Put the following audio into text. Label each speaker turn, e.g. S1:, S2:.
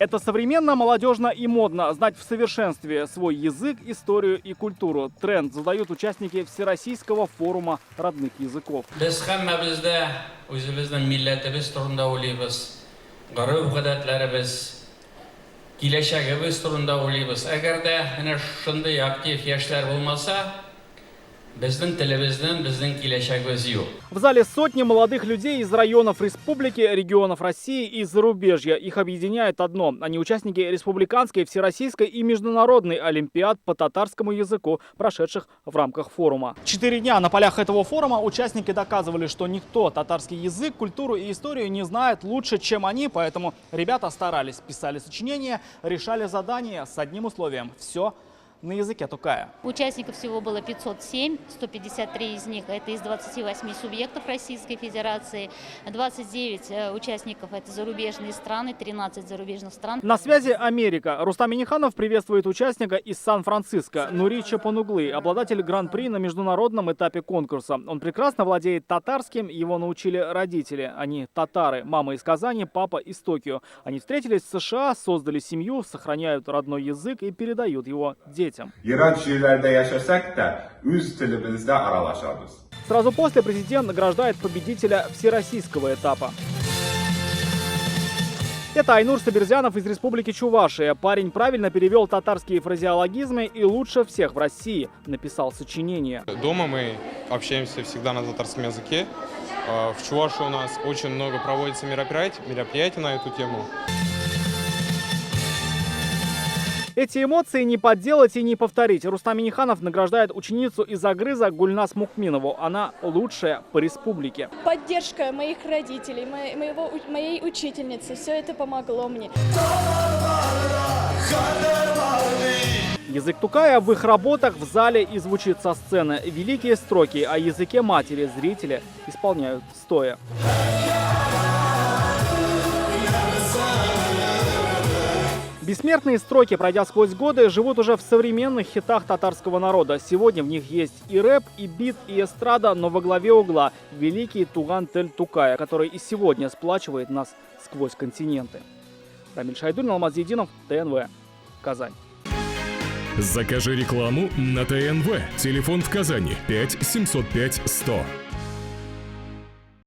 S1: Это современно, молодежно и модно. Знать в совершенстве свой язык, историю и культуру. Тренд задают участники Всероссийского форума родных языков. В зале сотни молодых людей из районов республики, регионов России и зарубежья. Их объединяет одно. Они участники республиканской, всероссийской и международной олимпиад по татарскому языку, прошедших в рамках форума. 4 дня на полях этого форума участники доказывали, что никто татарский язык, культуру и историю не знает лучше, чем они. Поэтому ребята старались, писали сочинения, решали задания с одним условием – все на языке тукая.
S2: Участников всего было 507, 153 из них это из 28 субъектов Российской Федерации, 29 участников это зарубежные страны, 13 зарубежных стран.
S1: На связи Америка. Рустам Минниханов приветствует участника из Сан-Франциско, Нури Чапонуглы, обладатель гран-при на международном этапе конкурса. Он прекрасно владеет татарским, его научили родители. Они татары, мама из Казани, папа из Токио. Они встретились в США, создали семью, сохраняют родной язык и передают его детям. Сразу после президент награждает победителя всероссийского этапа. Это Айнур Сабирзянов из Республики Чувашия. Парень правильно перевел татарские фразеологизмы и лучше всех в России написал сочинение.
S3: Дома мы общаемся всегда на татарском языке. В Чувашии у нас очень много проводится мероприятий на эту тему.
S1: Эти эмоции не подделать и не повторить. Рустам Минниханов награждает ученицу из Агрыза Гульнас Мухминову. Она лучшая по республике.
S4: Поддержка моих родителей, моей учительницы, все это помогло мне.
S1: Язык тукая в их работах в зале и звучит со сцены. Великие строки о языке матери зрители исполняют стоя. Бессмертные строки, пройдя сквозь годы, живут уже в современных хитах татарского народа. Сегодня в них есть и рэп, и бит, и эстрада, но во главе угла великий Туган Тель Тукая, который и сегодня сплачивает нас сквозь континенты. Рамиль Шайдуллин, Алмаз Зиединов, ТНВ, Казань.
S5: Закажи рекламу на ТНВ. Телефон в Казани 5 705 100.